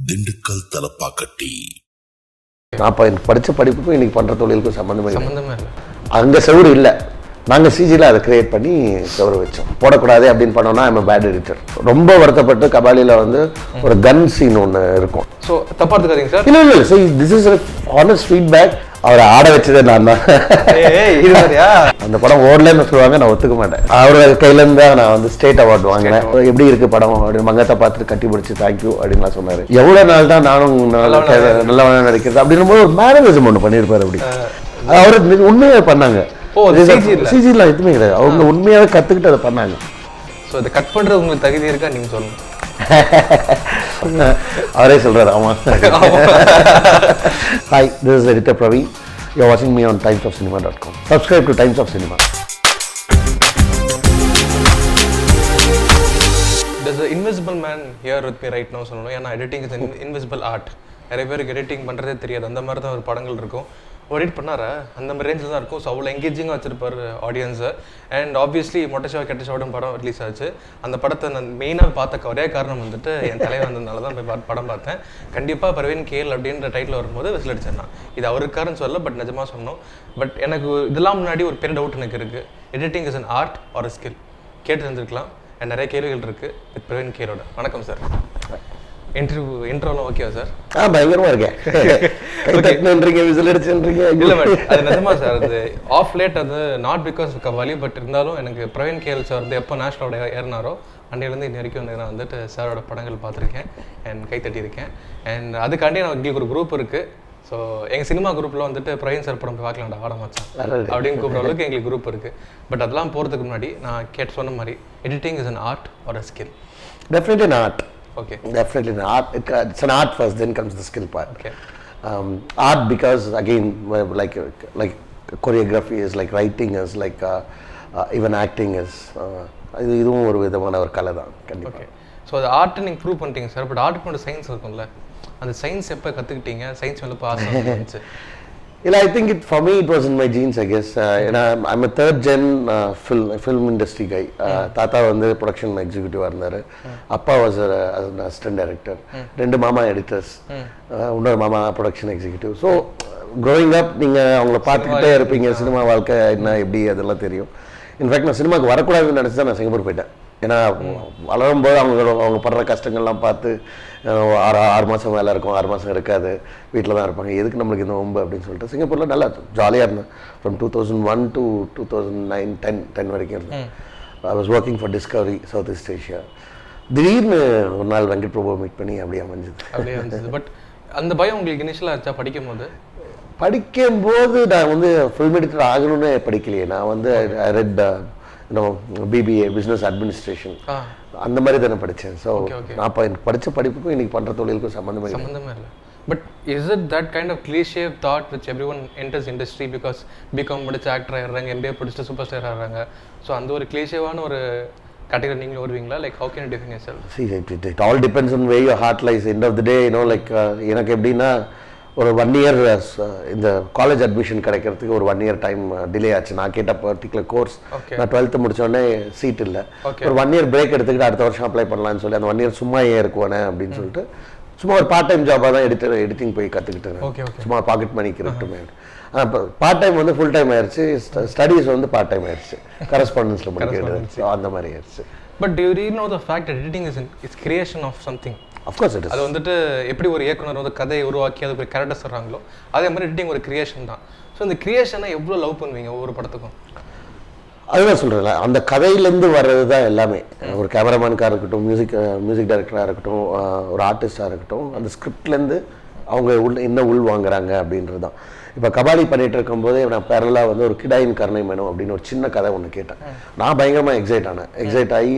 திண்டுக்கல் தலப்பாக்கட்டி. நான் எனக்கு படித்த படிப்புக்கும் இன்னைக்கு பண்ணுற தொழிலுக்கும் சம்மந்தமே இல்லை. அங்கே செவரு இல்லை, நாங்கள் சிஜியில் அதை கிரியேட் பண்ணி செவரு வச்சோம். போடக்கூடாது அப்படின்னு பண்ணோன்னா ஐம் பேட் எடிட்டர். ரொம்ப வருத்தப்பட்டு கபாலியில் வந்து ஒரு கன் சீன் ஒன்று இருக்கும். ஸோ தப்பா எடுத்துக்காதீங்க சார். இல்லை இல்லை sir, this is honest feedback. அவரை ஆட வச்சதே நான் தான். அந்த படம் ஓடலன்னு சொல்லுவாங்க, நான் ஒத்துக்க மாட்டேன். அவரோட கையிலேருந்து தான் நான் வந்து ஸ்டேட் அவார்டு வாங்கினேன். எப்படி இருக்கு படம் அப்படின்னு மங்கத்தை பார்த்துட்டு கட்டி பிடிச்சி தேங்க்யூ அப்படின்னு சொன்னார். எவ்வளோ நாள் தான் நானும் நல்லவனா நடிக்கிறது அப்படின்னும் போது ஒரு மேனரிசம் ஒன்று பண்ணியிருப்பாரு. அப்படி அவர் உண்மையாக பண்ணாங்க. சிஜிலாம் எதுவுமே கிடையாது, அவங்க உண்மையாகவே கற்றுக்கிட்டு அதை பண்ணாங்க. ஸோ இதை கட் பண்ணுறது உங்களுக்கு தகுதி இருக்கா நீங்கள் சொல்லுங்கள். அவரே சொல்றாரு. ஆமா. Hi, this is editor Praveen. You're watching me on timesofcinema.com. Subscribe to Times of Cinema. There's an invisible man here with me right now. சொல்லணும், ஏன்னா எடிட்டிங் இஸ் இன்விசிபிள் ஆர்ட். நிறைய பேருக்கு எடிட்டிங் பண்ணுறதே தெரியாது. அந்த மாதிரி தான் ஒரு படங்கள் இருக்கும். எடிட் பண்ணார அந்த மாதிரி ரேஞ்சில் தான் இருக்கும். ஸோ அவ்வளோ எங்கேஜிங்காக வச்சிருப்பார் ஆடியன்ஸை. அண்ட் ஆப்வியஸ்லி மொட்டை ஷோ கெட்ட ஷோடும் படம் ரிலீஸ் ஆச்சு. அந்த படத்தை நான் மெயினாக பார்த்த ஒரே காரணம் வந்துட்டு என் தலைவர் வந்ததுனால தான் போய் படம் பார்த்தேன். கண்டிப்பாக பிரவீன் கேஎல் அப்படின்ற டைட்டில் வரும்போது விசில் அடிச்சேன். நான் இது அவருக்காரன்னு சொல்லல, பட் நிஜமாக சொன்னோம். பட் எனக்கு இதெல்லாம் முன்னாடி ஒரு பெரிய டவுட் எனக்கு இருக்குது. Editing is an art or a skill? கேட்டு இருந்திருக்கலாம். அண்ட் நிறைய கேள்விகள் இருக்குது வித் பிரவீன் கேஎலோட. வணக்கம் சார். இன்ட்ரோலாம் ஓகேவா சார்? பயங்கரமா இருக்கேன். இல்லை பட் அது நிஜமா சார், அது ஆஃப் லேட் அது நாட் பிகாஸ் கபாலி, பட் இருந்தாலும் எனக்கு பிரவீன் கேஎல் சார் வந்து எப்போ நேஷனலோட ஏறினாரோ அன்றையிலேருந்து இன்ன வரைக்கும் வந்து நான் வந்துட்டு சாரோட படங்கள் பார்த்துருக்கேன் அண்ட் கைத்தட்டியிருக்கேன். அண்ட் அதுக்காண்டி நான் எங்களுக்கு ஒரு குரூப் இருக்குது. ஸோ எங்கள் சினிமா குரூப்பில் வந்துட்டு பிரவீன் சார் படம் போய் பார்க்கலாம்டா ஆட மாச்சான் அப்படின்னு கூப்பிட்ற அளவுக்கு எங்களுக்கு குரூப் இருக்குது. பட் அதெல்லாம் போகிறதுக்கு முன்னாடி நான் சொன்ன மாதிரி editing is an art or a skill? Definitely an art. Okay. Definitely an art. It's an art first, then comes the skill part. Okay. Art because again, like choreography is, like writing is, like even acting is. இதுவும் ஒரு விதமான ஒரு கலை தான் கண்டிப்பாக. Okay. So அது art நீங்கள் prove பண்ணிட்டீங்க sir. But art பண்ண சயின்ஸ் இருக்கும்ல, அந்த சயின்ஸ் எப்போ கற்றுக்கிட்டீங்க? சயின்ஸ் மேலே இப்போ ஆசை இருந்துச்சு? இல்லை, I think for me it was in my genes, I guess. ஏன்னா I'm a third gen film industry guy. தாத்தா வந்து ப்ரொடக்ஷன் எக்ஸிக்யூட்டிவாக இருந்தார். அப்பா வாஸ் அசிஸ்டன்ட் டைரக்டர். 2 மாமா எடிட்டர்ஸ், இன்னொரு மாமா production executive. So growing up நீங்கள் அவங்கள பார்த்துக்கிட்டே இருப்பீங்க. சினிமா வாழ்க்கை என்ன எப்படி அதெல்லாம் தெரியும். இன்ஃபேக்ட் நான் சினிமாவுக்கு வரக்கூடாதுன்னு நினச்சி தான் நான் சிங்கப்பூர் போயிட்டேன். ஏன்னா வளரும்போது அவங்க படுற கஷ்டங்கள்லாம் பார்த்து 6 மாதம் வேலை இருக்கும், 6 மாதம் இருக்காது, வீட்டில் தான் இருப்பாங்க, எதுக்கு நம்மளுக்கு இந்த ஒம்பு அப்படின்னு சொல்லிட்டு சிங்கப்பூரில் நல்லா ஜாலியாக இருந்தேன். ஃப்ரம் 2001 to 2009-10 வரைக்கும் இருந்தேன். I was working for Discovery South East Asia. திடீர்னு ஒரு நாள் வெங்கட் பிரபு மீட் பண்ணி அப்படியே அமைஞ்சது. பட் அந்த பயம் உங்களுக்கு இனிஷியலாக ஆச்சா படிக்கும்போது? படிக்கும்போது நான் வந்து ஃபில்ம் எடிட்டர் ஆகணும்னு படிக்கலையே. நான் வந்து ரெட் பிபிஏ பிஸ்னஸ் அட்மினிஸ்ட்ரேஷன் அந்த மாதிரி தானே படித்தேன். ஸோ நான் எனக்கு படித்த படிப்புக்கும் இன்னைக்கு பண்ணுற தொழிலுக்கும் சம்மந்தமே இல்லை. But is it that kind of cliche thought which every one enters industry because BCom படிச்சு ஆக்டர் ஆகிடுறாங்க, எம்பிஏ படிச்சுட்டு சூப்பர் ஸ்டார் ஆகிறாங்க. ஸோ அந்த ஒரு கிளீஷேவான ஒரு கேட்டகரி நீங்களும் வருவீங்களா? Like how can you define yourself? It all depends on where your heart lies. End of the day, like எனக்கு எப்படின்னா ஒரு 1 year இந்த காலேஜ் அட்மிஷன் கிடைக்கிறதுக்கு ஒரு 1 year டைம் டிலே ஆச்சு. நான் கேட்ட பர்டிகுலர் கோர்ஸ் நான் 12th முடிச்சோடனே சீட் இல்லை. ஒரு 1 year பிரேக் எடுத்துக்கிட்டு அடுத்த வருஷம் அப்ளை பண்ணலான்னு சொல்லி அந்த 1 year சும்மா ஏன் இருக்குவானே அப்படின்னு சொல்லிட்டு சும்மா ஒரு பார்ட் டைம் ஜாபாக தான் எடிட்டிங் போய் கற்றுக்கிட்டேன். சும்மா பாக்கெட் மணிக்கு இருக்கட்டுமே. பார்ட் டைம் வந்து ஃபுல் டைம் ஆயிடுச்சு. ஸ்டடீஸ் வந்து பார்ட் டைம் ஆயிடுச்சு. கரஸ்பாண்டன்ஸில் படிக்கிறது அந்த மாதிரி ஆயிடுச்சு. But do you read know the fact that editing is creation of something? Of course it is. அது வந்துட்டு எப்படி ஒரு இயக்குனர் வந்து கதையை உருவாக்கி அது ஒரு கேரக்டர் சொல்கிறாங்களோ அதே மாதிரி எடிட்டிங் ஒரு கிரியேஷன் தான். ஸோ இந்த கிரியேஷனை எவ்வளோ லவ் பண்ணுவீங்க ஒவ்வொரு படத்துக்கும்? அதுதான் சொல்கிறேன், அந்த கதையிலேருந்து வர்றது தான் எல்லாமே. ஒரு கேமராமேனுக்காக இருக்கட்டும், மியூசிக் டைரக்டராக இருக்கட்டும், ஒரு ஆர்டிஸ்டாக இருக்கட்டும், அந்த ஸ்கிரிப்ட்லேருந்து அவங்க என்ன உள் வாங்குறாங்க அப்படின்றது தான். இப்போ கபாலி பண்ணிகிட்டு இருக்கும்போதே நான் பேரலாக வந்து ஒரு கிடாயின் கருணை மேனும் அப்படின்னு ஒரு சின்ன கதை ஒன்று கேட்டேன். நான் பயங்கரமாக எக்ஸைட் ஆகி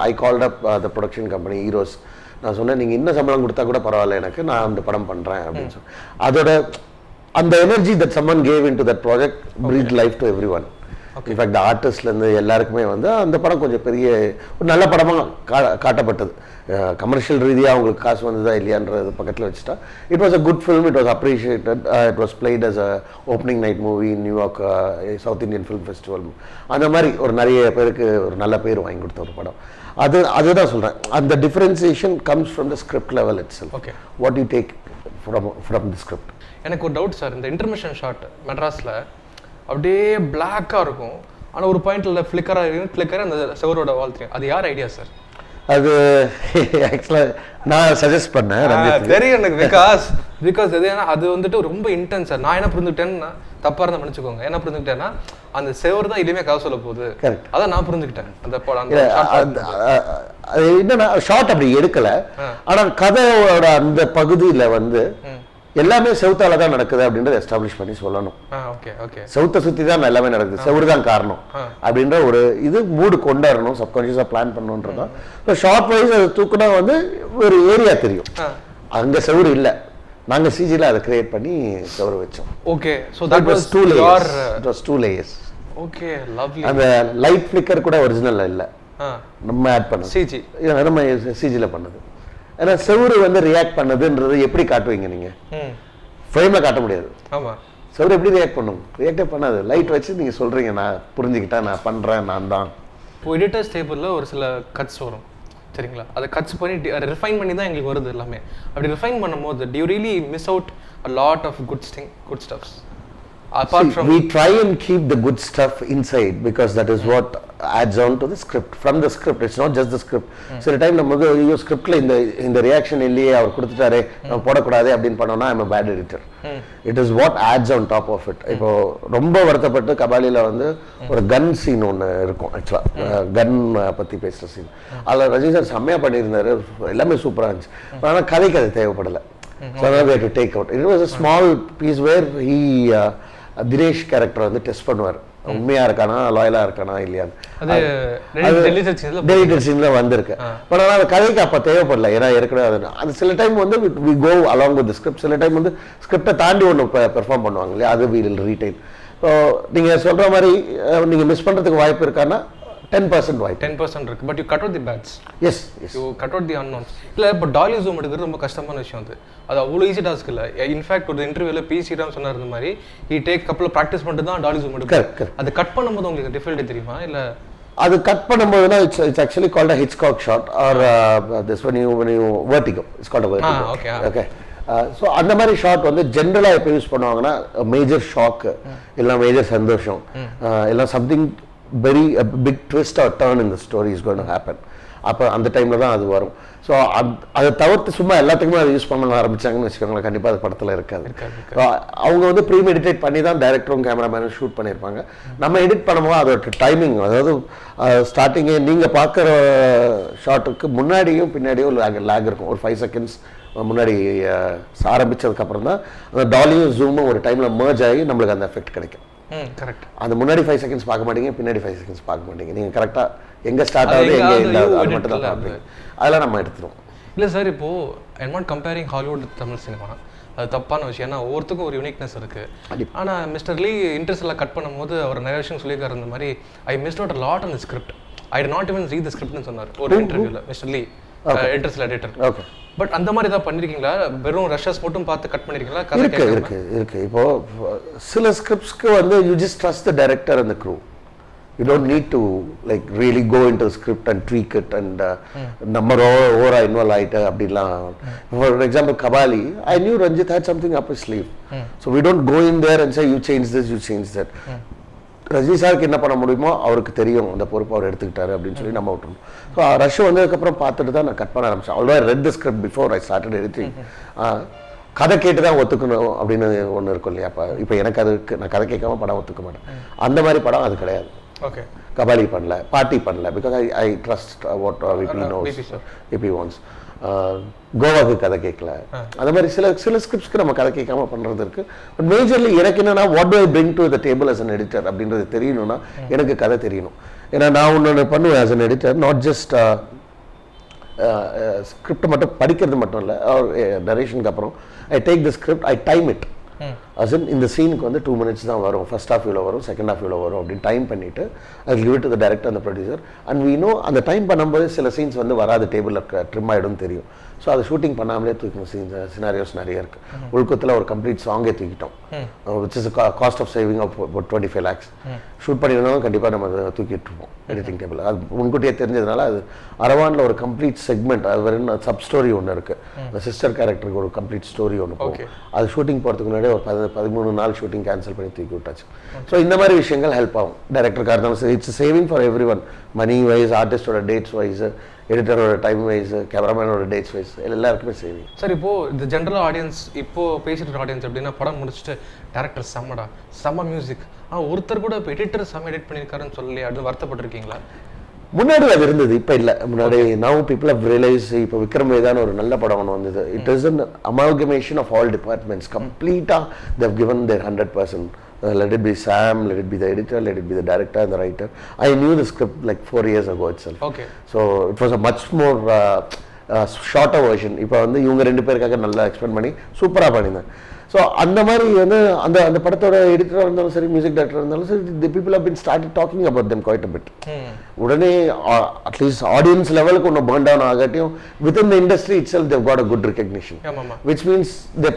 I called up the production company heroes. நான் சொன்னேன், நீங்கள் இன்னும் சம்பளம் கொடுத்தா கூட பரவாயில்ல, எனக்கு நான் அந்த படம் பண்ணுறேன் அப்படின்னு சொல்லி அதோட அந்த energy that summon gave in to that project breathe life to every one. In fact ஆர்டிஸ்ட்லேருந்து எல்லாருக்குமே வந்து அந்த படம் கொஞ்சம் பெரிய ஒரு நல்ல படமாக காட்டப்பட்டது. கமர்ஷியல் ரீதியாக அவங்களுக்கு காசு வந்ததா இல்லையான்றது பக்கத்தில் வச்சுட்டா it was a good film. It was appreciated. It was played as a opening night movie in New York South Indian film festival. அந்த மாதிரி ஒரு நிறைய பேருக்கு ஒரு நல்ல பேர் வாங்கி கொடுத்த ஒரு படம். அதுதான் சொல்கிறேன், அந்த differentiation comes from the script level it self. Okay, what you take from the script. எனக்கு ஒரு டவுட் சார், இந்த இன்டர்மிஷன் ஷாட் மெட்ராஸில் அப்படியே பிளாக்காக இருக்கும், ஆனால் ஒரு பாயிண்ட்ல ஃப்ளிக்கராக அந்த செவரோட வால் தெரியும். அது யார் ஐடியா சார்? அது ஆக்சுவலாக நான் சஜஸ்ட் பண்ணேன். தெரியும் எனக்கு, பிகாஸ் அது வந்துட்டு ரொம்ப இன்டென்ஸ் சார். நான் என்ன புரிஞ்சுக்கிட்டேன்னா, தப்பாக இருந்தால் மன்னிச்சுக்கோங்க, என்ன புரிஞ்சுக்கிட்டேன்னா அந்த செவர் தான் இனிமே கதை சொல்ல போகுது. கரெக்ட், அதான் நான் புரிஞ்சுக்கிட்டேன். அது என்னன்னா ஷார்ட் அப்படி எடுக்கல, ஆனால் கதையோட அந்த பகுதியில் வந்து எல்லாமே செவுத்தால தான் நடக்குது அப்படின்றத எஸ்டாப்ளிஷ் பண்ணி சொல்லணும். செவுத்தை சுற்றி தான் எல்லாமே நடக்குது, செவுறு தான் காரணம் அப்படின்ற ஒரு இது மூடு கொண்டாடணும், சப்கான்ஷியஸாக பிளான் பண்ணணுன்றதான். இப்போ ஷார்ட் வைஸ் அது தூக்குனா வந்து ஒரு ஏரியா தெரியும், அங்கே செவுறு இல்லை, நாங்கள் சிஜியில் அதை கிரியேட் பண்ணி செவுறு வச்சோம். Okay, so that was 2 layers. It was 2 layers. Okay, lovely. அந்த லைட் ஃபிளிக்கர் கூட ஒரிஜினல் இல்லை, நம்ம ஆட் பண்ணது சிஜி, நம்ம சிஜியில் பண்ணது. ஏன்னா செவுறு வந்து ரியாக்ட் பண்ணதுன்றது எப்படி காட்டுவீங்க நீங்க? ஃப்ரேமில் காட்ட முடியாது. ஆமாம், செவுறு எப்படி ரியாக்ட் பண்ணும்? ரியாக்டே பண்ணாது. லைட் வச்சு நீங்கள் சொல்கிறீங்க, நான் புரிஞ்சுக்கிட்டேன், நான் பண்ணுறேன், நான் தான். இப்போ எடிட்டர்ஸ் டேபிளில் ஒரு சில கட்ஸ் வரும் சரிங்களா, அதை கட்ஸ் பண்ணி ரிஃபைன் பண்ணி தான் எங்களுக்கு வருது எல்லாமே. அப்படி ரிஃபைன் பண்ணும்போது do you really miss out a lot of good stuffs? Apart from we try and keep the good stuff inside because that is what adds on to the script. From the script, it's not just the script. சில time நம்ம வந்து ஐயோ ஸ்கிரிப்ட்ல இந்த reaction இல்லையே, அவர் கொடுத்துட்டாரே, நம்ம போடக்கூடாது அப்படின்னு பண்ணோம்னா I'm a bad editor. It is what adds on top of it. இப்போ ரொம்ப வருத்தப்பட்டு கபாலியில் வந்து ஒரு கன் சீன் ஒன்று இருக்கும், ஆக்சுவலாக கன் பற்றி பேசுகிற சீன். அதில் ரஜினி சார் செம்மையாக பண்ணியிருந்தாரு, எல்லாமே சூப்பராக இருந்துச்சு. ஆனால் கதைக்கு அது தேவைப்படலை. So we had to take out. It was a small piece where he Dinesh character வந்து டெஸ்ட் பண்ணுவார், உண்மையா இருக்கானா லாயலா இருக்கானா இல்லையான்னு. டெலிட்டட் சீன்ல வந்திருக்கு. பட் ஆனால் அந்த கதைக்கு அப்போ தேவைப்படல, ஏன்னா ஏற்கனவே அது சில டைம் வந்து we go along with script, சில டைம் வந்து ஸ்கிரிப்டை தாண்டி ஒன்று பெர்ஃபார்ம் பண்ணுவாங்க இல்லையா, அது வில் ரீடைன். ஸோ நீங்கள் சொல்கிற மாதிரி நீங்கள் மிஸ் பண்ணுறதுக்கு வாய்ப்பு இருக்கான்னா 10% வாய்ப்பு, 10% இருக்கு. But you cut out the bads. Yes you cut out the unknowns. இல்லை, இப்போ டாலி ஜூம் எடுக்கிறது ரொம்ப கஷ்டமான விஷயம். அது அவ்வளோ ஈஸி டாஸ்க் இல்லை. இன்ஃபேக்ட் ஒரு இன்டர்வியூவில் பிசிராம் சொன்னார் இந்த மாதிரி, ஹி டேக் கப்பல் ப்ராக்டிஸ் பண்ணிட்டு தான் டாலி ஜூம் எடுப்பார். அது கட் பண்ணும்போது உங்களுக்கு டிஃபிகல்ட்டி தெரியுமா? இல்லை அது கட் பண்ணும்போதுனா it's actually called a Hitchcock shot or this when you vertigo, it's called a vertigo. Okay. So அந்த மாதிரி ஷாட் வந்து ஜென்ரலாக எப்போ யூஸ் பண்ணுவாங்கன்னா மேஜர் ஷாக்கு, இல்லை மேஜர் சந்தோஷம், இல்லை something very a big twist or turn in the story is going to happen. அப்போ அந்த டைமில் தான் அது வரும். ஸோ அதை தவிர்த்து சும்மா எல்லாத்துக்குமே அதை யூஸ் பண்ண ஆரம்பிச்சாங்கன்னு வச்சுக்கோங்களேன், கண்டிப்பாக அது படத்தில் இருக்காது. அவங்க வந்து ப்ரீ மெடிடேட் பண்ணி தான் டைரக்டரும் கேமராமேனும் ஷூட் பண்ணியிருப்பாங்க. நம்ம எடிட் பண்ணும்போது அதோட டைமிங், அதாவது ஸ்டார்டிங்கே நீங்கள் பார்க்குற ஷாட்டுக்கு முன்னாடியும் பின்னாடியும் லேக் இருக்கும். ஒரு 5 seconds முன்னாடி ஆரம்பித்ததுக்கப்புறம் தான் அந்த டாலியும் ஜூமும் ஒரு டைமில் மர்ஜ் ஆகி நம்மளுக்கு அந்த எஃபெக்ட் கிடைக்கும். கரெக்ட். அந்த முன்னாடி 5 seconds பார்க்க மாட்டீங்க, பின்னாடி 5 seconds பார்க்க மாட்டீங்க. நீங்கள் கரெக்டாக எங்கே ஸ்டார்ட் ஆகுது எங்கே இல்லை அது மட்டும் தான் பார்ப்பீங்க. அதெல்லாம் நம்ம எடுத்துருவோம். இல்லை சார், இப்போது I'm not comparing Hollywood Tamil cinema, அது தப்பான விஷயம். ஏன்னா ஒவ்வொருத்துக்கும் ஒரு யூனிக்னஸ் இருக்குது. ஆனால் மிஸ்டர் லீ இன்ட்ரெஸ்ட்லாம் கட் பண்ணும்போது அவர் நிறைய விஷயம் சொல்லியிருக்காரு. இந்த மாதிரி I miss out a lot on the script, I did not even read the ஸ்கிரிப்ட்னு சொன்னார் ஒரு இன்டர்வியூவில் mister Lee, interest editor. Okay. But அந்த மாதிரி தான் பண்ணிருக்கீங்களா? வெறும் ரஷஸ் மட்டும் பார்த்து கட் பண்ணிருக்கீங்களா? இருக்கு. இப்போ சில ஸ்கிரிப்ட்ஸ்க்கு வந்து you just trust the director and the crew. You don't need to like really go into the script and tweak it and number over involve ஆயிட்டு அப்படிலாம். For example, Kabali, I knew Ranjit had something up his sleeve. So we don't go in there and say you change this, you change that. Rajini சாருக்கு என்ன பண்ண முடியுமோ அவருக்கு தெரியும், அந்த பொறுப்பு அவர் எடுத்துக்கிட்டாரு அப்படின்னு சொல்லி நம்ம விட்டுருவோம். ஸோ ரஷ் வந்ததுக்கப்புறம் பார்த்துட்டு தான் நான் கட் பண்ண ஆரம்பிச்சேன். Already I read the script before I started editing. கதை கேட்டு தான் ஒத்துக்கணும் அப்படின்னு ஒன்று இருக்கும் இல்லையா? இப்போ எனக்கு அதுக்கு நான் கதை கேட்காம படம் ஒத்துக்க மாட்டேன். அந்த மாதிரி படம் அது கிடையாது. ஓகே. கபாலி பண்ணல, பார்ட்டி பண்ணல, because I trust what VP knows VP wants. கோவாக்கு கதை கேட்கல. அந்த மாதிரி சில ஸ்கிரிப்ட்ஸ்க்கு நம்ம கதை கேட்காம பண்ணுறது இருக்குது. பட் மேஜர்லி எனக்கு என்னன்னா what to I bring to the table as an editor அப்படின்றது தெரியணும்னா எனக்கு கதை தெரியணும். ஏன்னா நான் ஒன்று பண்ணுவேன் as an editor, not just ஸ்கிரிப்டை மட்டும் படிக்கிறது மட்டும் இல்லை, நரேஷனுக்கு அப்புறம் I take the script, I time it. அசன் இந்த சீனுக்கு வந்து 2 minutes தான் வரும், ஃபர்ஸ்ட் ஹாஃப் இவ்வளோ வரும், செகண்ட் ஹாஃப் இவ்வளோ வரும் அப்படின்னு டைம் பண்ணிவிட்டு அது give it to the director அந்த ப்ரொடியூசர். அண்ட் we know அந்த டைம் பண்ணும்போது சில சீன்ஸ் வந்து வராது, டேபிளில் ட்ரிம் ஆகிடும் தெரியும். ஸோ அதை ஷூட்டிங் பண்ணாமலே தூக்கணும் சினாரியோஸ் நிறைய இருக்குது. உள்கத்தில் ஒரு கம்ப்ளீட் சாங்கே தூக்கிட்டோம், which is cost of saving of 25 lakhs. Shoot பண்ணியிருந்தாலும் கண்டிப்பாக நம்ம அதை தூக்கிட்டு இருப்போம் எடிட்டிங் டேபிள். அது முன்கூட்டியே தெரிஞ்சதுனால அது அரவானில் ஒரு கம்ப்ளீட் செக்மெண்ட், அது வெறும் சப் ஸ்டோரி ஒன்று இருக்குது, அந்த சிஸ்டர் கேரக்டருக்கு ஒரு கம்ப்ளீட் ஸ்டோரி ஒன்று போகும். அது ஷூட்டிங் போகிறதுக்கு முன்னாடி ஒரு 13 நாள் ஷூட்டிங் கேன்சல் பண்ணி தூக்கி விட்டாச்சு. ஸோ இந்த மாதிரி விஷயங்கள் ஹெல்ப் ஆகும் டேரக்டருக்காக இருந்தாலும் சரி. It's saving for every one, money wise, ஆர்டிஸ்டோட டேட்ஸ் வைஸ், எடிட்டரோட டைம் வைஸ், கேமராமேனோட டேட்ஸ் வைஸ், எல்லாருக்குமே சேவிங். சார் இப்போது இந்த ஜென்ரல் ஆடியன்ஸ் இப்போது பேசிட்டு ஆடியன்ஸ் எப்படின்னா படம் முடிச்சுட்டு டேரக்டர் செம்மடா, செம்ம மியூசிக், ஒருத்தர் கூட இப்போ எடிட்டர் செம்ம எடிட் பண்ணியிருக்காருன்னு சொல்லி அது வருத்தப்பட்டிருக்கீங்களா? முன்னாடி அது இருந்தது, இப்போ இல்லை. முன்னாடி நவ் பீப்புள் ஹவ் ரியலைஸ். இப்போ விக்ரம் வேதான்னு ஒரு நல்ல படம் ஒன்று வந்தது. It is an amalgamation of all departments. கம்ப்ளீட்டாக தேவ் given their 100%. Let it be Sam, let it be the editor, let it be the director and the writer. I knew the script like 4 years ago itself. Okay. So it was a much more shorter version. இப்போ வந்து இவங்க 2 பேருக்காக நல்லா explain பண்ணி சூப்பராக பண்ணியிருந்தேன். So அந்த மாதிரி வந்து அந்த அந்த படத்தோட எடிட்டராக இருந்தாலும் சரி, மியூசிக் டைரக்டராக இருந்தாலும் சரி, the people have been started talking about them quite a bit. உடனே அட்லீஸ்ட் ஆடியன்ஸ் லெவலுக்கு ஒன்று பர்ன் டவுன் ஆகாட்டியும் within the industry itself they've got a good recognition, which means the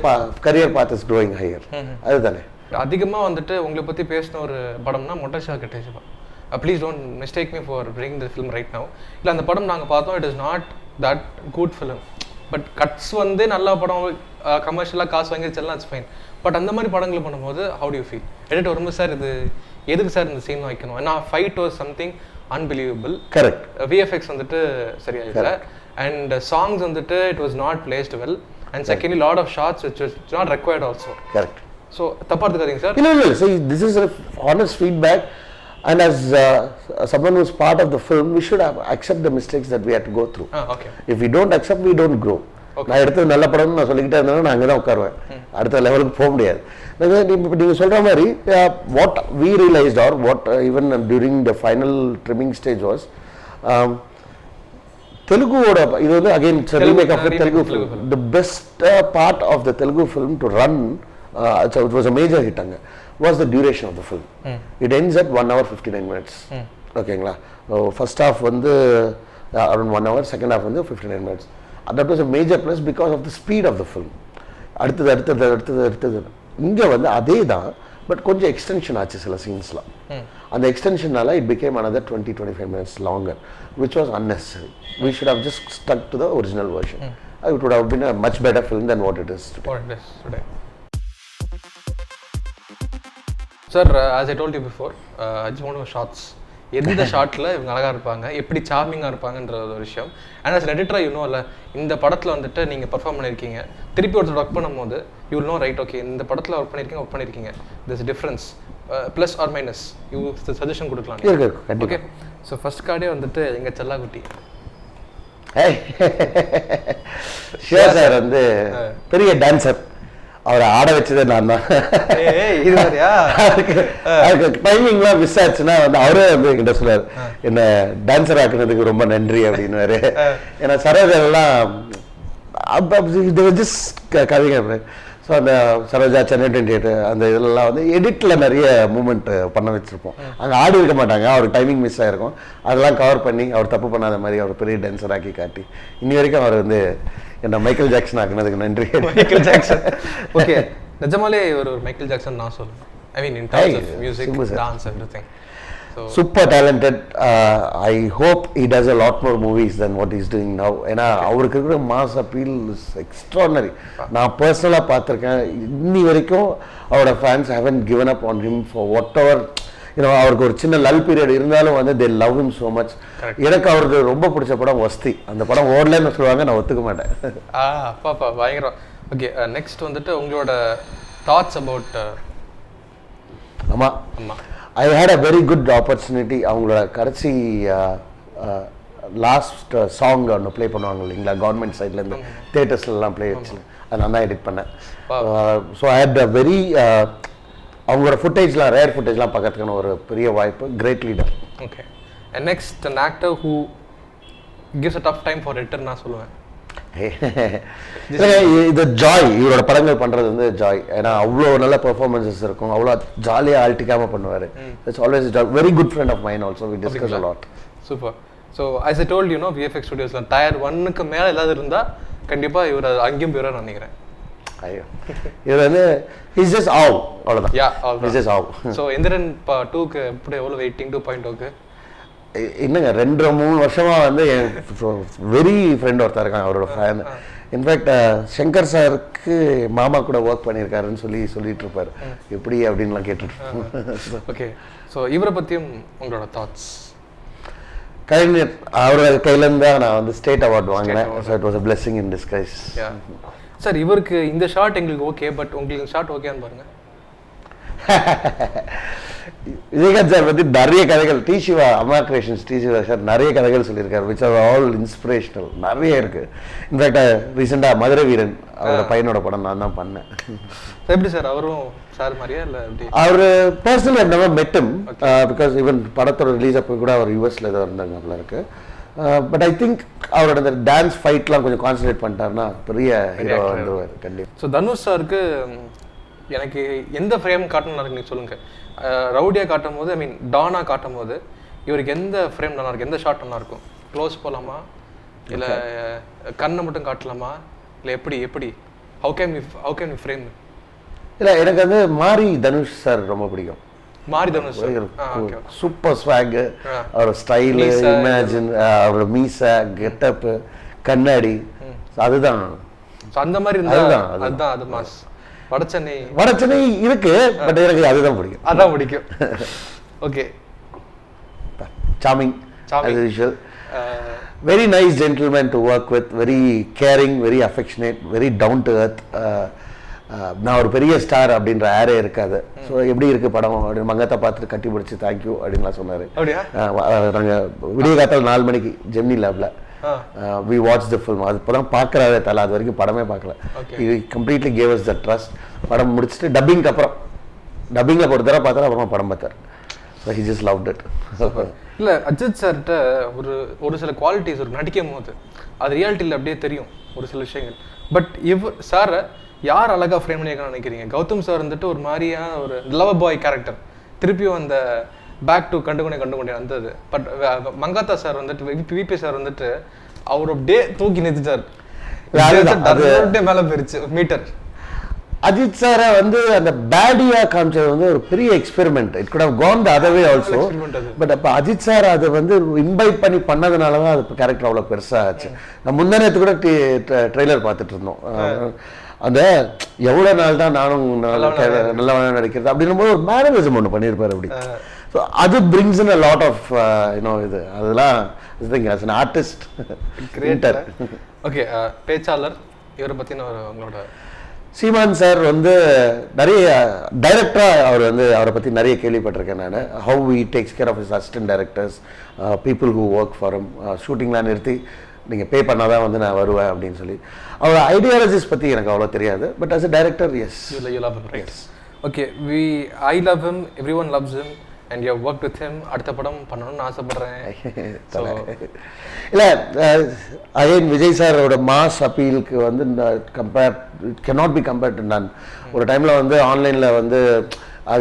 career path is growing higher. அதுதானே அதிகமாக வந்துட்டு உங்களை பற்றி பேசின ஒரு படம்னா மொட்டை ஷா கட்டேஜ். Please don't mistake me for bringing the film right now. இல்லை அந்த படம் நாங்கள் பார்த்தோம், it is not that good film. But cuts வந்து நல்ல படம், கமர்ஷியலாக காசு வாங்கிடுச்செல்லாம் இட்ஸ் ஃபைன். பட் அந்த மாதிரி படங்கள் பண்ணும்போது how do you feel? Edit வரும்போது சார் இது எதுக்கு சார் இந்த சீன் வைக்கணும்? ஏன்னா fight was something unbelievable. Correct. VFX வந்துட்டு சரியாக இல்லை. அண்ட் சாங்ஸ் வந்துட்டு it was not placed well. And secondly lot of shots which was not required also. Correct. So தப்பாக எடுத்துக்காதீங்க சார். இல்லை. So this is a honest feedback, and as someone who's part of the film, we should have accept the mistakes that we had to go through. Okay. If we don't accept, we don't grow. நான் எடுத்தது நல்ல படம்னு நான் சொல்லிக்கிட்டே இருந்தேன்னா நான் அங்கே தான் உட்காருவேன், அடுத்த லெவலுக்கு போக முடியாது. இப்போ நீங்கள் சொல்கிற மாதிரி what we realised or what even during the final trimming stage was, தெலுங்குவோட இது வந்து again remake of the Telugu film. The best part of the Telugu film to run, it was a major hit அங்க, was the duration of the film. It ends at 1 hour 59 minutes. ஓகேங்களா? First half வந்து around 1 hour, second half வந்து 59 minutes. That was a major plus because of the speed of the film. அடுத்தது இங்கே வந்து அதே தான், but கொஞ்சம் extension ஆச்சு சில சீன்ஸ்லாம். அந்த எக்ஸ்டென்ஷனால it became another 20-25 minutes longer, which was unnecessary. We should have just stuck to the original version. It would have been a much better film than what it is today. Sir, as I told you before, I just want to shots. எந்த ஷாட்டில் இவங்க அழகாக இருப்பாங்க, எப்படி சார்மிங்காக இருப்பாங்கன்ற ஒரு விஷயம். And as an editor, you know, இல்லை இந்த படத்தில் வந்துட்டு நீங்கள் பர்ஃபார்ம் பண்ணியிருக்கீங்க, திருப்பி ஒருத்தர் ஒர்க் பண்ணும்போது you will know right, okay இந்த படத்தில் ஒர்க் பண்ணியிருக்கீங்க, this difference plus or minus, you suggestion கொடுக்கலாம். ஓகே, ஸோ ஃபர்ஸ்ட் கார்டே வந்துட்டு எங்கள் செல்லாக்குட்டி சார் வந்து பெரிய டான்சர், அவரை ஆட வச்சதே நான் தான். அதுக்கு டைமிங்லாம் மிஸ் ஆச்சுன்னா வந்து அவரே வந்து என்கிட்ட சொல்லுவார், என்ன டான்சர் ஆக்குனதுக்கு ரொம்ப நன்றி அப்படின்னாரு. ஏன்னா சரோஜெல்லாம் கவிஞர். ஸோ அந்த சரோஜா, சென்னை 28 அந்த இதெல்லாம் வந்து எடிட்டில் நிறைய மூமெண்ட் பண்ண வச்சுருப்போம். அங்கே ஆடி இருக்க மாட்டாங்க, அவருக்கு டைமிங் மிஸ் ஆகிருக்கும். அதெல்லாம் கவர் பண்ணி அவர் தப்பு பண்ணாத மாதிரி அவர் பெரிய டான்சர் ஆக்கி காட்டி இன்னி வரைக்கும் அவர் வந்து என்ன மைக்கேல் ஜாக்சன் ஆக்குனதுக்கு நன்றி. மைக்கேல் ஜாக்சன், ஓகே, நிஜமாலே ஒரு மைக்கேல் ஜாக்சன் நான் சொல்லுவேன். I mean in terms of music, dance, everything. Super talented. I hope he does a lot more movies than what he's doing now. ஏன்னா அவருக்கு இருக்கிற மாஸ் அப்பீல் இஸ் எக்ஸ்ட்ரானரி. நான் பர்சனலாக பார்த்துருக்கேன், இன்னி வரைக்கும் அவரோட fans have given up on him for whatever. அவருக்கு ஒரு சின்ன லல் பீரியட் இருந்தாலும் வந்து they love him so much. எனக்கு அவருக்கு ரொம்ப பிடிச்ச படம் வஸ்தி. அந்த படம் ஓடலன்னு சொல்லுவாங்க, நான் ஒத்துக்க மாட்டேன். பாப்பா பயங்கரம். ஓகே, நெக்ஸ்ட் வந்துட்டு உங்களோட தாட்ஸ் அபவுட். ஆமாம், I had a very good opportunity. அவங்களோட கடைசி லாஸ்ட் சாங் ஒன்று ப்ளே பண்ணுவாங்க இல்லைங்களா, கவர்மெண்ட் சைட்லேருந்து தேட்டர்ஸ்லாம் ப்ளே வச்சு, அதை நான் தான் எடிட் பண்ணேன். So I had a very அவங்களோட ஃபுட்டேஜ்லாம், ரேர் ஃபுட்டேஜ்லாம் பார்க்கறதுக்கான ஒரு பெரிய வாய்ப்பு. Great leader. Okay, next an actor who gives a tough time for editor நான் சொல்லுவேன். இது ஜாய், இவரோட படங்கள் பண்றது வந்து ஜாய். ஏன்னா அவ்வளோ நல்ல பெர்ஃபார்மன்சஸ் இருக்கும், அவ்வளோ ஜாலியாக அழட்டிக்காம பண்ணுவார். It's always joy. Very good friend of mind also. We discuss a lot. Super. So as I told you know VFX ஸ்டுடியோஸில் டயர் 1க்கு மேலே ஏதாவது இருந்தால் கண்டிப்பாக இவர் அங்கேயும் போயிடுவார் நினைக்கிறேன். ஐயோ, இவர் வந்து இஸ் ஜஸ்ட் ஆவ், அவ்வளோதான். Yeah, is just awe. So Enthiran 2க்கு எப்படி எவ்வளோ வெயிட்டிங் 2.0க்கு? இன்னுங்க 2-3 வருஷமா வந்து என் வெரி ஃப்ரெண்ட் ஒருத்தர் இருக்காங்க, அவரோட ஃபேன். இன்ஃபேக்ட் சங்கர் சாருக்கு மாமா கூட ஒர்க் பண்ணியிருக்காருன்னு சொல்லிட்டு இருப்பாரு. எப்படி அப்படின்லாம் கேட்டுட்டு. ஓகே, ஸோ இவரை பற்றியும் உங்களோட தாட்ஸ்? கலைஞர் அவரோட கையிலேருந்து தான் நான் வந்து ஸ்டேட் அவார்டு வாங்கினேன். So it was a blessing in disguise. Sir, இவருக்கு இந்த ஷார்ட் எங்களுக்கு ஓகே, பட் உங்களுக்கு ஷார்ட் ஓகேன்னு பாருங்க. விஜயகாந்த் சார் பற்றி நிறைய கதைகள், டி சிவா அம்மா கிரியேஷன்ஸ் டி சிவா சார் நிறைய கதைகள் சொல்லியிருக்காரு, விச் ஆர் ஆல் இன்ஸ்பிரேஷனல். நிறைய இருக்கு. இன்ஃபேக்ட் ரீசெண்டாக மதுரை வீரன் அவரோட பையனோட படம் நான் தான் பண்ணேன். எப்படி சார், அவரும் சார் மாதிரியா இல்லை எப்படி? அவர் personal I never met him because even படத்தோட ரிலீஸ் அப்போ கூட அவர் யூஎஸ்ல ஏதோ இருந்தாங்க அப்படிலாம் இருக்கு. பட் ஐ திங்க் அவரோட அந்த டான்ஸ் ஃபைட்லாம் கொஞ்சம் கான்சன்ட்ரேட் பண்ணிட்டாருன்னா பெரிய ஹீரோ வந்துருவார் கண்டிப்பாக. ஸோ தனுஷ் சாருக்கு எனக்கு எந்த ஃப்ரேம் காட்டணும் இருக்கு நீங்கள் சொல்லுங்கள். ரவுடியாக காட்டும் போது, ஐ மீன் டானா காட்டும் போது இவருக்கு எந்த ஃப்ரேம் நல்லா இருக்கும், எந்த ஷாட் நல்லா இருக்கும்? க்ளோஸ் போகலாமா, இல்லை கண்ணை மட்டும் காட்டலாமா, இல்லை எப்படி ஹவு கேன் யூ ஃப்ரேம்? இல்லை, எனக்கு வந்து மாரி தனுஷ் சார் ரொம்ப பிடிக்கும். மாரி தனுஷ் சூப்பர் ஸ்வாக், அவரோட ஸ்டைலு, இமேஜின், அவரோட மீசா, கெட்டப்பு, கண்ணாடி, அதுதான். அந்த மாதிரி இருந்தால் அதுதான் அது மாஸ். வடச்சென்னை இருக்கு, பட் எனக்கு அதுதான் பிடிக்கும். அதான் பிடிக்கும். Okay, charming as usual. Very nice gentleman to work with, very caring, very affectionate, very down to earth. நான் ஒரு பெரிய ஸ்டார் அப்படின்ற ஆரே இருக்காது. ஸோ எப்படி இருக்கு படம் அப்படின்னு மங்கத்தை பார்த்துட்டு கட்டி பிடிச்சி தேங்க்யூ அப்படின்லாம் சொன்னார். நாங்கள் விடிய காத்தால் 4 மணிக்கு ஜெமினி லேப்ல we watched the film. அது இப்போதான் பார்க்குறாரு தலை, அது வரைக்கும் படமே பார்க்கல. he completely gave us the trust. படம் முடிச்சுட்டு டப்பிங்க்கு அப்புறம் டப்பிங்கில் ஒரு தடவை பார்த்தாரு, அப்புறமா படம் பார்த்தார். So he just loved it. இல்லை, அஜித் சார்கிட்ட ஒரு சில குவாலிட்டிஸ் ஒரு நடிக்கும் போது அது ரியாலிட்டியில் அப்படியே தெரியும் ஒரு சில விஷயங்கள். பட் சாரை யார் அழகாக ஃப்ரேம் பண்ணியிருக்கான்னு நினைக்கிறீங்க? கௌதம் சார் வந்துட்டு ஒரு மாதிரியான ஒரு லவ் பாய் கேரக்டர், திருப்பியும் அந்த பேக் டு கண்டுகொண்டே வந்தது. பட் மங்காத்தா சார் வந்துட்டு, விபி சார் வந்துட்டு அவர் அப்படியே தூக்கி நிறுத்திட்டார், மேலே போயிருச்சு மீட்டர். அஜித் சாரை வந்து அந்த பேடியா காமிச்சது வந்து ஒரு பெரிய experiment. It could have gone the other way also. But அப்போ அஜித் சார் அதை வந்து இன்வைட் பண்ணி பண்ணதுனால தான் அது கேரக்டர் அவ்வளோ பெருசாக ஆச்சு. நான் முந்தானத்து கூட ட்ரெய்லர் பார்த்துட்டு இருந்தோம். அந்த எவ்வளோ நாள் தான் நானும் நல்லவனா நடிக்கிறது அப்படின்னும் போது ஒரு மேனரிசம் ஒன்று பண்ணியிருப்பார் அப்படி. ஸோ அது brings in a lot of இது அதெல்லாம் as an artist creator. Okay, பேச்சாளர் இவரை பற்றின உங்களோட? சீமான் சார் வந்து நிறைய டைரக்டராக அவரை பற்றி நிறைய கேள்விப்பட்டிருக்கேன் நான். How he takes care of his assistant directors, people who work for him. ஷூட்டிங்லாம் நிறுத்தி நீங்கள் பே பண்ணால் தான் வந்து நான் வருவேன் அப்படின்னு சொல்லி. அவரோட ஐடியாலஜிஸ் பற்றி எனக்கு அவ்வளோ தெரியாது. But as a director, yes. You love him, right? Okay, I love him, everyone loves him, and you have worked with him. அடுத்த படம் பண்ணணும்னு ஆசைப்படுறேன். இல்லை, அகைன் விஜய் சாரோட மாஸ் அப்பீலுக்கு வந்து cannot be compared to none. ஒரு டைமில் வந்து ஆன்லைனில் வந்து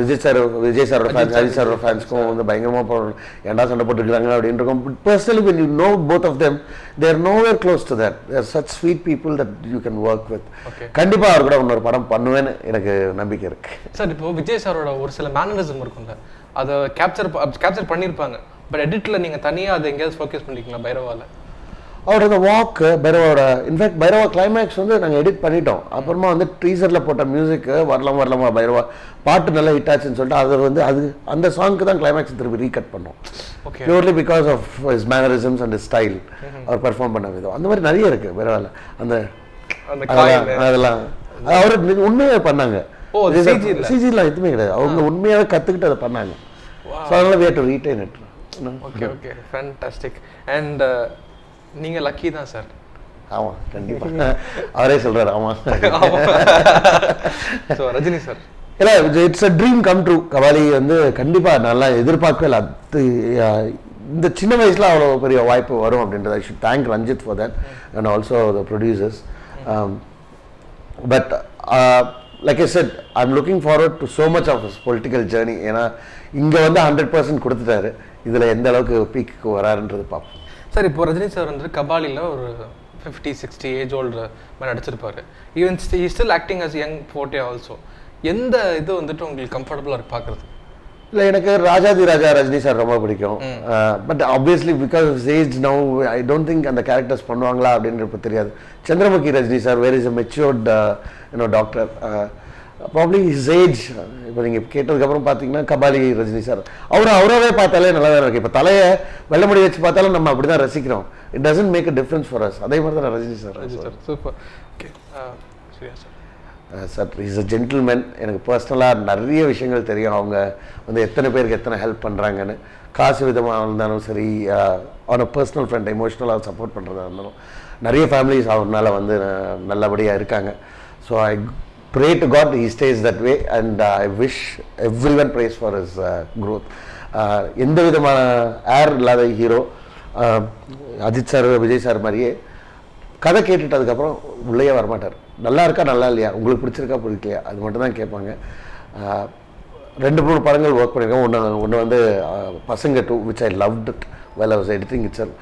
விஜய் சாரோட ஃபேன்ஸ் அஜித் சாரோட ஃபேன்ஸ்க்கும் வந்து பயங்கரமாக ஏன்டா சண்டை போட்டுருக்காங்க அப்படின்னு இருக்கும். But personally when you know both of them, they are nowhere close to that. They are such sweet people that you can work with. கண்டிப்பாக அவர் கூட இன்னொரு படம் பண்ணுவேன்னு எனக்கு நம்பிக்கை இருக்கு. சார், இப்போ விஜய் சாரோட ஒரு சில மேனரிசம் இருக்கும்ல, அதை கேப்சர் பண்ணியிருப்பாங்க. பட் எடிட்டில் நீங்கள் தனியாக அதை எங்கேயாவது ஃபோக்கஸ் பண்ணிருக்கீங்களா பைரவாவில்? அவரோட அந்த வாக்கு, பைரவாவோட இன்ஃபேக்ட் பைரவா கிளைமேக்ஸ் வந்து நாங்கள் எடிட் பண்ணிட்டோம். அப்புறமா வந்து டீசரில் போட்ட மியூசிக்கு வரலாமா பைரவா பாட்டு நல்லா ஹிட் ஆச்சுன்னு சொல்லிட்டு அது வந்து அந்த சாங்க்கு தான் கிளைமேக்ஸ் திருப்பி ரீகட் பண்ணோம். Purely because of his mannerisms and style, அவர் பெர்ஃபார்ம் பண்ண விதம். அந்த மாதிரி நிறைய இருக்குது பைரவாவில். அதெல்லாம் அவர் உண்மையாக பண்ணாங்க. சிஜிலாம் எதுவுமே கிடையாது, அவங்க உண்மையாகவே கற்றுக்கிட்டு அதை பண்ணாங்க. ஸோ அதனால we have to retain it. Okay, fantastic. And நீங்க லக்கி தான் சார். ஆமா, கண்டிப்பா அவரே சொல்றாரு. ஆமா. ஸோ ரஜினி சார், இல்லை, it's a dream come true. Kabali வந்து கண்டிப்பா நல்லா எதிர்பார்க்கவே இல்லை. அது இந்த சின்ன வயசில் அவ்வளோ பெரிய வாய்ப்பு வரும் அப்படின்றது. I should thank Ranjith for that and also the producers. But like I said I am looking forward to so much of his political journey. ஏன்னா இங்கே வந்து 100% கொடுத்துட்டாரு. இதில் எந்த அளவுக்கு பீக்கு வராருன்றது பார்ப்போம். சார் இப்போ ரஜினி சார் வந்து கபாலியில் ஒரு 50-60 ஏஜ் ஓல்டு மாதிரி நடிச்சிருப்பாரு. Even still acting as young போட்டே ஆல்சோ. எந்த இது வந்துட்டு உங்களுக்கு கம்ஃபர்டபுளாக இருக்கு பார்க்குறது? இல்லை, எனக்கு ராஜாதி ராஜா ரஜினி சார் ரொம்ப பிடிக்கும். But obviously because of age now I don't think அந்த கேரக்டர்ஸ் பண்ணுவாங்களா அப்படின்றது தெரியாது. Chandramukhi Rajini sir where is a matured doctor. Probably his age இப்போ நீங்கள் கேட்டதுக்கப்புறம் பார்த்தீங்கன்னா கபாலி ரஜினி சார் அவராகவே பார்த்தாலே நல்லா தான் இருக்குது. இப்போ தலையை வெள்ளை முடி வச்சு பார்த்தாலும் நம்ம அப்படி தான் ரசிக்கிறோம். It doesn't make a difference for us. அதே மாதிரி தான் ரஜினி சார். சூப்பர். ஓகே சரியா sir. Sir is a gentleman. எனக்கு பர்சனலாக நிறைய விஷயங்கள் தெரியும். அவங்க வந்து எத்தனை பேருக்கு எத்தனை ஹெல்ப் பண்ணுறாங்கன்னு, காசு விதமாக இருந்தாலும் சரி, அவனை பர்சனல் ஃப்ரெண்ட் எமோஷ்னலாக சப்போர்ட் பண்ணுறதா இருந்தாலும் நிறைய ஃபேமிலிஸ் அவனால வந்து நல்லபடியாக இருக்காங்க. So I pray to God he stays that way and I wish everyone prays for his growth. எந்த விதமான ஏர் இல்லாத hero Ajith sir Vijay sir மாதிரியே கதை கேட்டுட்டு அதுக்கப்புறம் உள்ளே வரமாட்டார். நல்லா இருக்கா நல்லா இல்லையா, உங்களுக்கு பிடிச்சிருக்கா பிடிக்கலையா, அது மட்டும் தான் கேட்பாங்க. 2-3 படங்கள் ஒர்க் பண்ணியிருக்கேன். ஒன்று வந்து பசங்க 2 which I loved it while I was editing itself.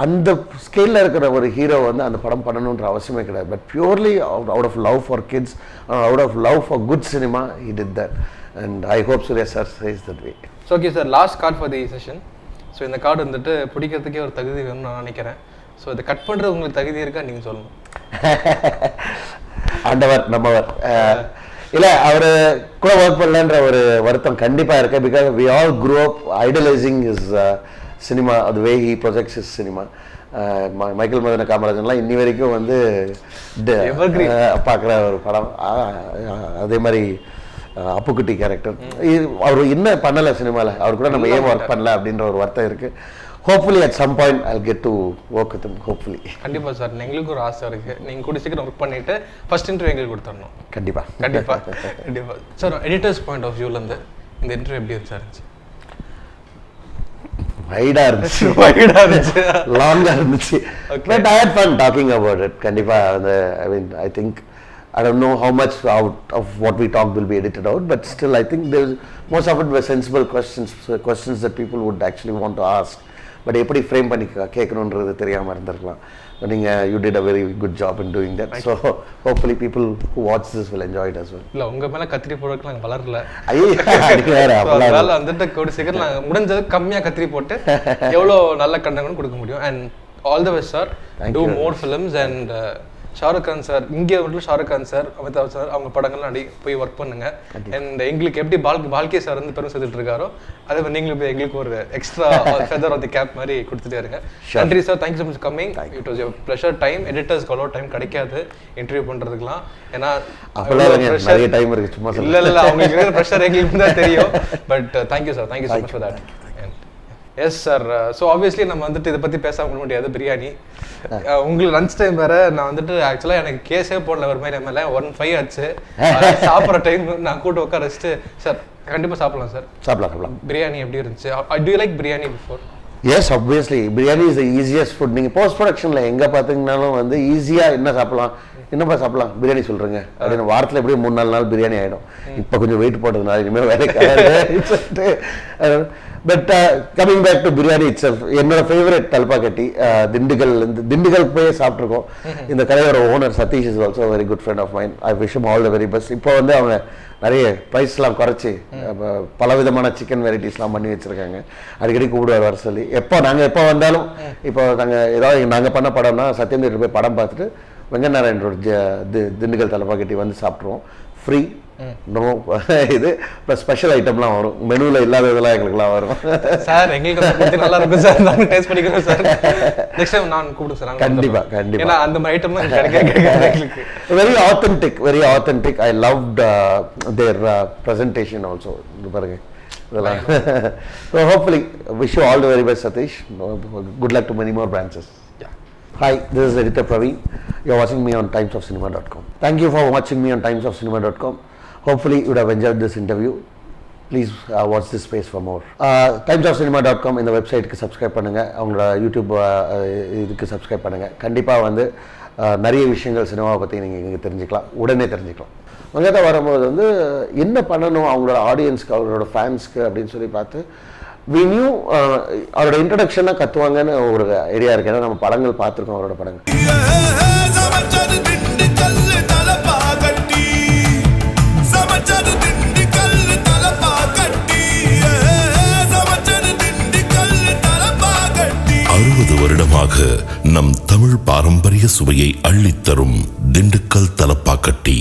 அந்த ஸ்கேலில் இருக்கிற ஒரு ஹீரோ வந்து அந்த படம் பண்ணணுன்ற அவசியமே கிடையாது. But purely out of love for kids, out of love for good cinema he did that and I hope Surya sir says that way. So okay sir, last card for the session. So இந்த card வந்துட்டு பிடிக்கிறதுக்கே ஒரு தகுதி வேணும்னு நான் நினைக்கிறேன். So இதை cut பண்ணுறது உங்களுக்கு தகுதி இருக்கா நீங்கள் சொல்லணும். ஆண்டவர் நம்மவர். இல்லை, அவர் கூட ஒர்க் பண்ணலன்ற ஒரு வருத்தம் கண்டிப்பாக இருக்கு. Because we all grew up idolizing his cinema, அது way he projects is cinema. Michael Madana காமராஜன்லாம் இன்னி வரைக்கும் வந்து பார்க்குற ஒரு படம். அதே மாதிரி அப்புக்குட்டி கேரக்டர் அவர் என்ன பண்ணலை சினிமாவில், அவர் கூட நம்ம ஏன் ஒர்க் பண்ணல அப்படின்ற ஒரு வருத்தம் இருக்குது. Hopefully at some point I get to work with him. Hopefully. கண்டிப்பாக சார், எங்களுக்கு ஒரு ஆசை இருக்குது. நீங்கள் கூட சீக்கிரம் ஒர்க் பண்ணிவிட்டு ஃபர்ஸ்ட் இன்டர்வியூ எங்களுக்கு கொடுத்துடணும். கண்டிப்பாக சார். எடிட்டர்ஸ் பாயிண்ட் ஆஃப் வியூலேருந்து இந்த இன்டர்வியூ எப்படி இருந்துச்சு? வைடா இருந்துச்சு, லாங்கா இருந்துச்சு. But I had fun talking about it. கண்டிப்பாக அந்த I think I don't know how much out of what we talked will be edited out, but still I think there's most of it were sensible questions that people would actually want to ask. But எப்படி frame பண்ணி கேட்கணுன்றது தெரியாமல் இருந்திருக்கலாம். நீங்கள் you did a very good job in doing that. So hopefully people who watch this will enjoy it as well. இல்லை, உங்கள் மேலே கத்திரி போடுறதுக்கு நாங்கள் வளரல. அதனால வந்துட்டு கூட சீக்கிரம் நாங்கள் முடிஞ்சது கம்மியாக கத்திரி போட்டு எவ்வளோ நல்ல கண்டென்ட் கொடுக்க முடியும். And all the best sir. Do more films. And Shahrukh Khan sir, இங்கே வந்து ஷாருக் கான் சார், அமிதாப் சார் அவங்க படங்கள்லாம் போய் ஒர்க் பண்ணுங்க. அண்ட் எங்களுக்கு எப்படி பால்கே சார் வந்து பெரும் செய்துட்டு இருக்காரோ அதே மாதிரி நீங்களும் போய் எங்களுக்கு ஒரு extra feather of the cap மாதிரி கொடுத்துட்டே இருங்க. நன்றி sir, thank you so much coming. It was a pleasure time. எடிட்டர்ஸ்க்கு அவ்வளோ டைம் கிடைக்காது இன்டர்வியூ பண்ணுறதுக்குலாம். ஏன்னா நிறைய டைம் இருக்கு. சும்மா இல்லை அவங்களுக்கு ப்ரெஷர் எங்களுக்கு தான் தெரியும். But thank you sir, thank you so much for that. Yes sir. So obviously நம்ம வந்துட்டு இதை பற்றி பேசாம முடியாது. பிரியாணி உங்களுக்கு லஞ்ச் டைம் வேறு. நான் வந்துட்டு ஆக்சுவலாக எனக்கு கேஸே போடல ஒரு மாதிரி எம்எல்ஏ 1-5 ஆச்சு. சாப்பிட்ற டைம் நான் கூட்டு உட்கார வச்சுட்டு சார் கண்டிப்பாக சாப்பிடலாம் சார். சாப்பிடலாம். பிரியாணி எப்படி இருந்துச்சு? Do you like biryani before? Yes, obviously biryani is the easiest food. நீங்கள் போஸ்ட் ப்ரொடக்ஷனில் எங்கே பார்த்தீங்கன்னாலும் வந்து ஈஸியாக என்ன சாப்பிடலாம், என்னப்பா சாப்பிடலாம், பிரியாணி சொல்கிறேங்க அப்படின்னு வாரத்தில் எப்படியும் 3-4 நாள் பிரியாணி ஆகிடும். இப்போ கொஞ்சம் வெயிட் போட்டதுனால இனிமேல் வேலைக்கு. But coming back to biryani it's என்னோட ஃபேவரட் தல்பாக்கட்டி. திண்டுக்கல் போய் சாப்பிட்ருக்கோம். இந்த கடையோட owner Sathish is also very good friend of mine. I wish him all the very best. இப்போ வந்து அவங்க நிறைய ப்ரைஸ்லாம் குறைச்சி பலவிதமான சிக்கன் வெரைட்டிஸ்லாம் பண்ணி வச்சுருக்காங்க. அடிக்கடி கூப்பிடுவார் வர சொல்லி. நாங்கள் எப்போ வந்தாலும் இப்போ நாங்கள் பண்ண படம்னா சத்யம் தேட்டர் போய் படம் பார்த்துட்டு வெங்கநாராயண் ரோட் திண்டுக்கல் தலப்பாக்கட்டி வந்து சாப்பிட்ருவோம். ஃப்ரீ நோ இது ப்ளஸ் ஸ்பெஷல் ஐட்டம்லாம் வரும். மெனுவில் இல்லாததெல்லாம் எங்களுக்குலாம் வரும். சார் எங்களுக்கு நல்லா இருக்கும் சார். நாங்கள் டேஸ்ட் பண்ணிக்கிறோம் சார். நெக்ஸ்ட் டைம் நான் கூப்பிடுறேன் சார். கண்டிப்பாக அந்த மாதிரி ஐட்டம்லாம் எங்களுக்கு very authentic. I loved their presentation also. இது பாருங்க இதெல்லாம். So hopefully wish you all the very best Sathish. Good luck to many more branches. Hi, this is editor Praveen. You are watching me on timesofcinema.com. Thank you for watching me on timesofcinema.com. Hopefully you would have enjoyed this interview. Please watch this space for more. timesofcinema.com இந்த வெப்சைட்டுக்கு subscribe பண்ணுங்கள். அவங்களோட YouTube இதுக்கு subscribe பண்ணுங்கள். கண்டிப்பாக வந்து நிறைய விஷயங்கள் சினிமாவை பற்றி நீங்கள் இங்கே தெரிஞ்சுக்கலாம், உடனே தெரிஞ்சுக்கலாம். மங்கத்தா வரும்போது வந்து என்ன பண்ணணும் அவங்களோட ஆடியன்ஸ்க்கு, அவங்களோட ஃபேன்ஸ்க்கு அப்படின்னு சொல்லி பார்த்து we knew அவரோட இன்ட்ரடக்ஷனாக கற்றுவாங்கன்னு ஒரு ஐடியா இருக்குது. ஏன்னா நம்ம படங்கள் பார்த்துருக்கோம், அவரோட படங்கள். வருடமாக நம் தமிழ் பாரம்பரிய சுவையை அள்ளித்தரும் திண்டுக்கல் தலப்பாக்கட்டி.